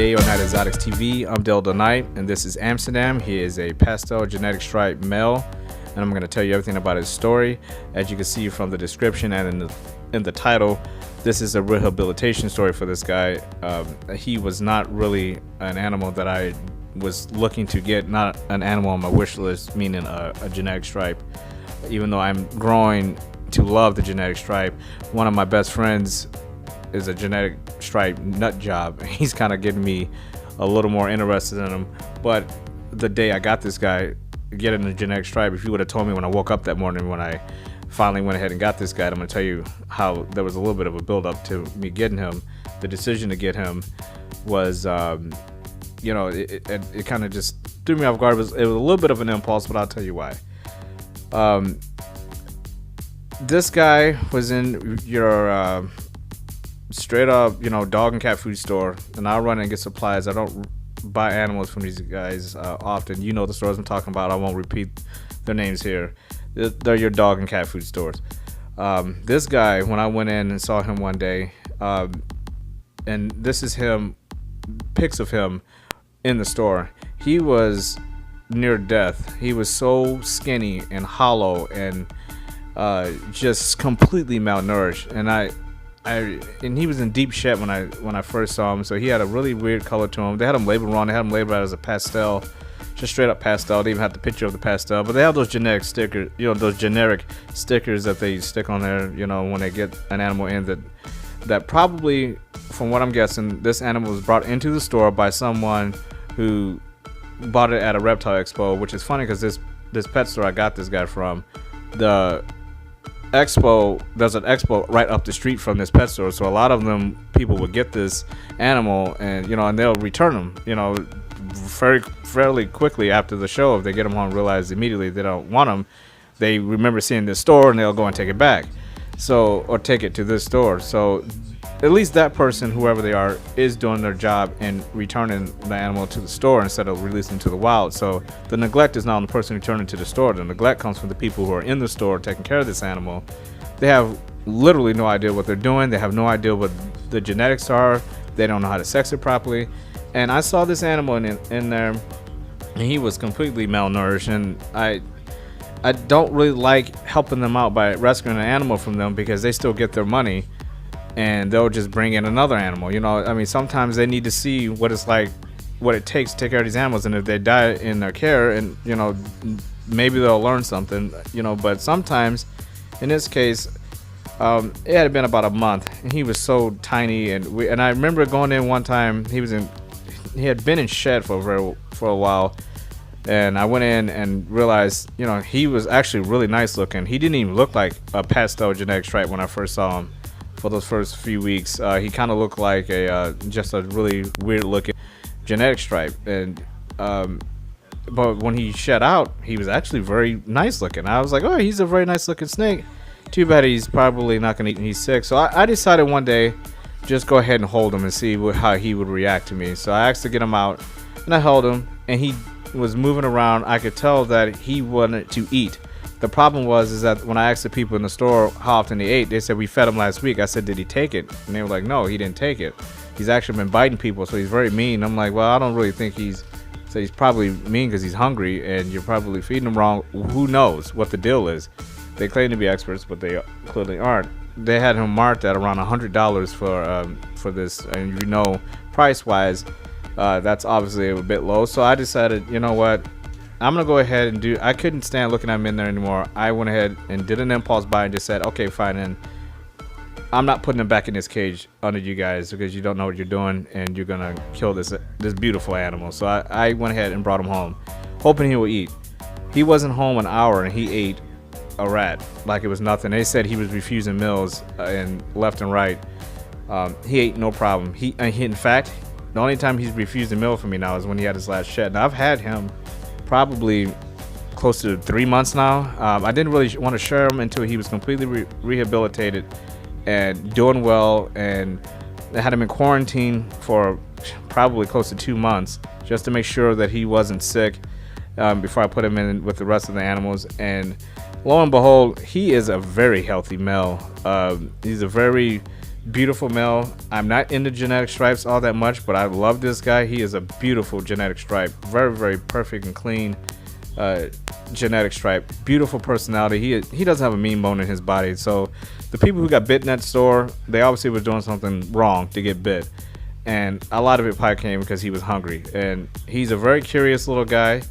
Day or Night Exotics TV. I'm Del the Knight, and this is Amsterdam. He is a pastel genetic stripe male, and I'm going to tell you everything about his story. As you can see from the description and in the title, this is a rehabilitation story for this guy. He was not really an animal that I was looking to get, not an animal on my wish list, meaning a genetic stripe. Even though I'm growing to love the genetic stripe, one of my best friends is a genetic stripe nut job. He's kind of getting me a little more interested in him. But the day I got this guy getting a genetic stripe, if you would have told me when I woke up that morning when I finally went ahead and got this guy, I'm going to tell you how there was a little bit of a build up to me getting him. The decision to get him was it kind of just threw me off guard. It was a little bit of an impulse, but I'll tell you why. This guy was in your straight up, dog and cat food store, and I'll run and get supplies. I don't buy animals from these guys often. You know the stores I'm talking about. I won't repeat their names here. They're your dog and cat food stores. This guy, when I went in and saw him one day, and this is him, pics of him in the store. He was near death. He was so skinny and hollow and just completely malnourished, and he was in deep shed when I first saw him. So he had a really weird color to him. They had him labeled wrong. They had him labeled as a pastel, just straight up pastel. They even had the picture of the pastel, but they have those generic stickers, those generic stickers that they stick on there, when they get an animal in that probably, from what I'm guessing, this animal was brought into the store by someone who bought it at a reptile expo, which is funny because this pet store I got this guy from, the expo, there's an expo right up the street from this pet store, so a lot of them people would get this animal and and they'll return them fairly quickly after the show. If they get them home, realize immediately they don't want them, they remember seeing this store and they'll go and take it back, or take it to this store. So at least that person, whoever they are, is doing their job in returning the animal to the store instead of releasing to the wild. So the neglect is not on the person returning to the store. The neglect comes from the people who are in the store taking care of this animal. They have literally no idea what they're doing. They have no idea what the genetics are. They don't know how to sex it properly. And I saw this animal in there, and he was completely malnourished. And I don't really like helping them out by rescuing an animal from them, because they still get their money and they'll just bring in another animal. Sometimes they need to see what it's like, what it takes to take care of these animals, and if they die in their care, and maybe they'll learn something, but sometimes, in this case, it had been about a month, and he was so tiny, and I remember going in one time. He had been in shed for a while, and I went in and realized, he was actually really nice looking. He didn't even look like a pastel genetic stripe when I first saw him. For those first few weeks, he kind of looked like just a really weird looking genetic stripe, and but when he shed out, he was actually very nice looking. I was like, oh, he's a very nice looking snake. Too bad he's probably not gonna eat and he's sick. So I decided one day just go ahead and hold him and see how he would react to me. So I asked to get him out, and I held him, and he was moving around. I could tell that he wanted to eat. The problem is that when I asked the people in the store how often they ate, they said, we fed him last week. I said, did he take it? And they were like, no, he didn't take it. He's actually been biting people, so he's very mean. I'm like, well, I don't really think he's probably mean because he's hungry, and you're probably feeding him wrong. Who knows what the deal is? They claim to be experts, but they clearly aren't. They had him marked at around $100 for this, and price-wise, that's obviously a bit low. So I decided, you know what? I'm gonna go ahead and I couldn't stand looking at him in there anymore. I went ahead and did an impulse buy and just said, okay, fine, and I'm not putting him back in this cage under you guys, because you don't know what you're doing, and you're gonna kill this beautiful animal. So I went ahead and brought him home, hoping he would eat. He wasn't home an hour, and he ate a rat like it was nothing. They said he was refusing meals and left and right. He ate no problem. He in fact, the only time he's refused a meal from me now is when he had his last shed. Now I've had him probably close to 3 months now. I didn't really want to share him until he was completely rehabilitated and doing well, and I had him in quarantine for probably close to 2 months just to make sure that he wasn't sick before I put him in with the rest of the animals. And lo and behold, he is a very healthy male. He's a very beautiful male. I'm not into genetic stripes all that much, but I love this guy. He is a beautiful genetic stripe, very, very perfect and clean genetic stripe. Beautiful personality. He doesn't have a mean bone in his body. So the people who got bit in that store, they obviously were doing something wrong to get bit, and a lot of it probably came because he was hungry. And he's a very curious little guy.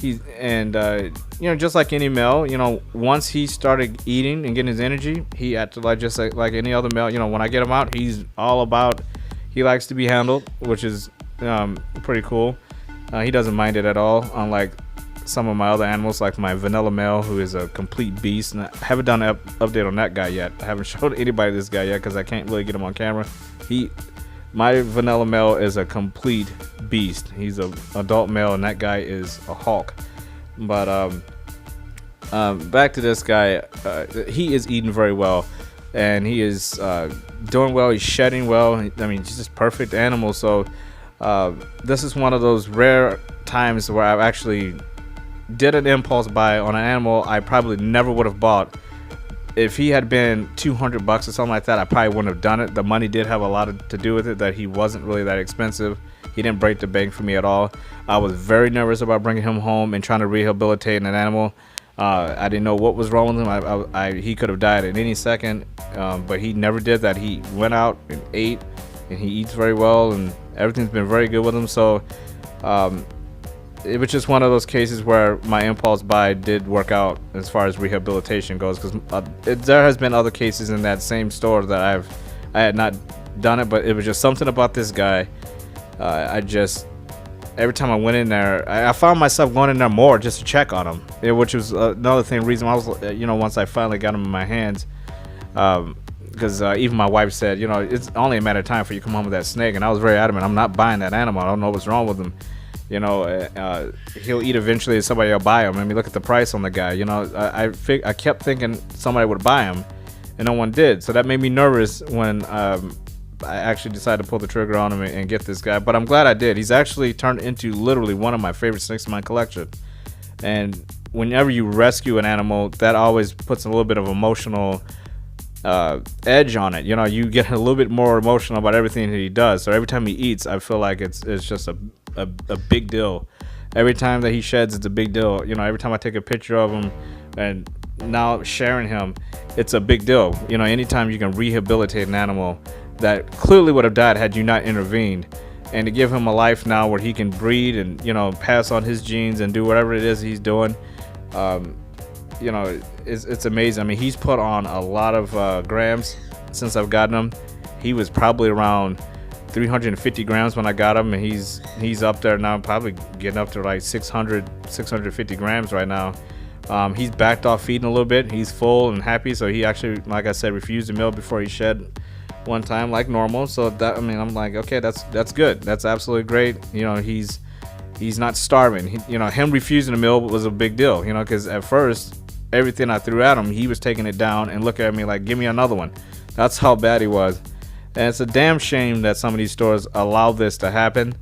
Just like any male, once he started eating and getting his energy, he acted like any other male. When I get him out, he's all about, he likes to be handled, which is pretty cool. He doesn't mind it at all, unlike some of my other animals, like my vanilla male, who is a complete beast. And I haven't done an update on that guy yet. I haven't showed anybody this guy yet because I can't really get him on camera. My vanilla male is a complete beast. He's an adult male, and that guy is a hawk. But back to this guy. He is eating very well, and he is doing well. He's shedding well. I mean, he's just perfect animal. So this is one of those rare times where I've actually did an impulse buy on an animal I probably never would have bought. If he had been $200 or something like that, I probably wouldn't have done it. The money did have a lot to do with it, that he wasn't really that expensive. He didn't break the bank for me at all. I was very nervous about bringing him home and trying to rehabilitate an animal. I didn't know what was wrong with him. He could have died at any second, but he never did that. He went out and ate, and he eats very well, and everything's been very good with him. So it was just one of those cases where my impulse buy did work out as far as rehabilitation goes, because there has been other cases in that same store that I had not done it, but it was just something about this guy. Every time I went in there, I found myself going in there more just to check on him, which was another reason I was, once I finally got him in my hands, because even my wife said, it's only a matter of time for you to come home with that snake, and I was very adamant, I'm not buying that animal. I don't know what's wrong with him. He'll eat eventually, and somebody will buy him. I mean, look at the price on the guy. I kept thinking somebody would buy him, and no one did. So that made me nervous when I actually decided to pull the trigger on him and get this guy. But I'm glad I did. He's actually turned into literally one of my favorite snakes in my collection. And whenever you rescue an animal, that always puts a little bit of emotional edge on it. You get a little bit more emotional about everything that he does. So every time he eats, I feel like it's just a big deal. Every time that he sheds, it's a big deal. Every time I take a picture of him and now sharing him, it's a big deal. Anytime you can rehabilitate an animal that clearly would have died had you not intervened, and to give him a life now where he can breed and pass on his genes and do whatever it is he's doing, it's amazing. I mean, he's put on a lot of grams since I've gotten him. He was probably around 350 grams when I got him, and he's up there now, probably getting up to like 650 grams right now. He's backed off feeding a little bit. He's full and happy, so he actually, like I said, refused a meal before he shed one time like normal. So that, I'm like, okay, that's good. That's absolutely great. He's not starving. Him refusing a meal was a big deal, because at first everything I threw at him, he was taking it down and looking at me like, give me another one. That's how bad he was. And it's a damn shame that some of these stores allow this to happen.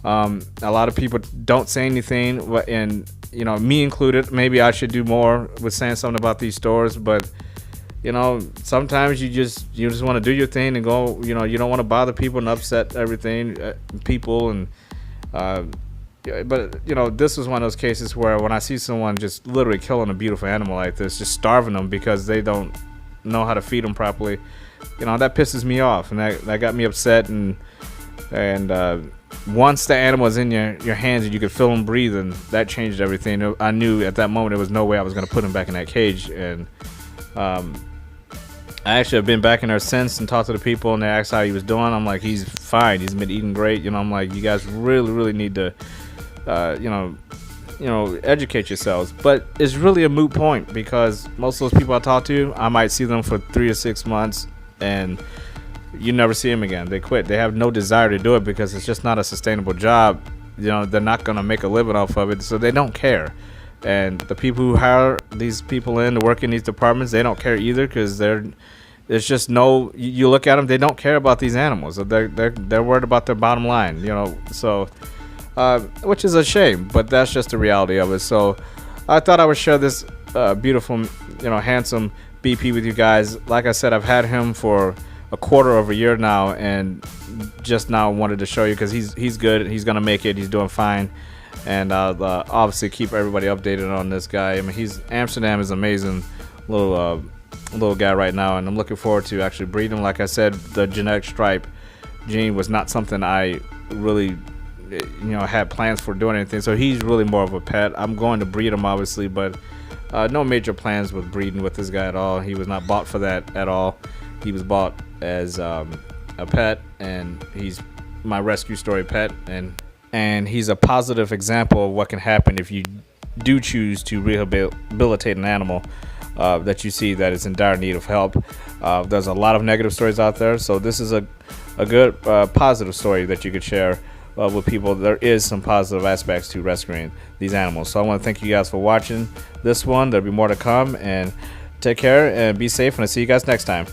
A lot of people don't say anything, and me included. Maybe I should do more with saying something about these stores, but sometimes you just want to do your thing and go. You don't want to bother people and upset people, and but this was one of those cases where when I see someone just literally killing a beautiful animal like this, just starving them because they don't know how to feed them properly, that pisses me off, and that got me upset. And once the animal was in your hands and you could feel him breathing, that changed everything. I knew at that moment there was no way I was going to put him back in that cage. And I actually have been back in there since and talked to the people, and they asked how he was doing. I'm like, he's fine. He's been eating great. I'm like, you guys really, really need to, educate yourselves. But it's really a moot point, because most of those people I talk to, I might see them for 3 to 6 months, and you never see them again. They quit. They have no desire to do it because it's just not a sustainable job. They're not going to make a living off of it, so they don't care. And the people who hire these people in to work in these departments, they don't care either, because there's just no. You look at them, they don't care about these animals. They're worried about their bottom line. So which is a shame, but that's just the reality of it. So I thought I would share this beautiful, handsome BP with you guys. Like I said, I've had him for a quarter of a year now, and just now wanted to show you because he's good. He's gonna make it. He's doing fine, and I'll obviously keep everybody updated on this guy. I mean, Amsterdam is amazing little guy right now, and I'm looking forward to actually breeding him. Like I said, the genetic stripe gene was not something I really had plans for doing anything, so he's really more of a pet. I'm going to breed him obviously, but no major plans with breeding with this guy at all. He was not bought for that at all. He was bought as a pet, and he's my rescue story pet, and he's a positive example of what can happen if you do choose to rehabilitate an animal that you see that is in dire need of help. There's a lot of negative stories out there, so this is a good positive story that you could share with people. There is some positive aspects to rescuing these animals. So I want to thank you guys for watching this one. There'll be more to come, and take care and be safe, and I'll see you guys next time.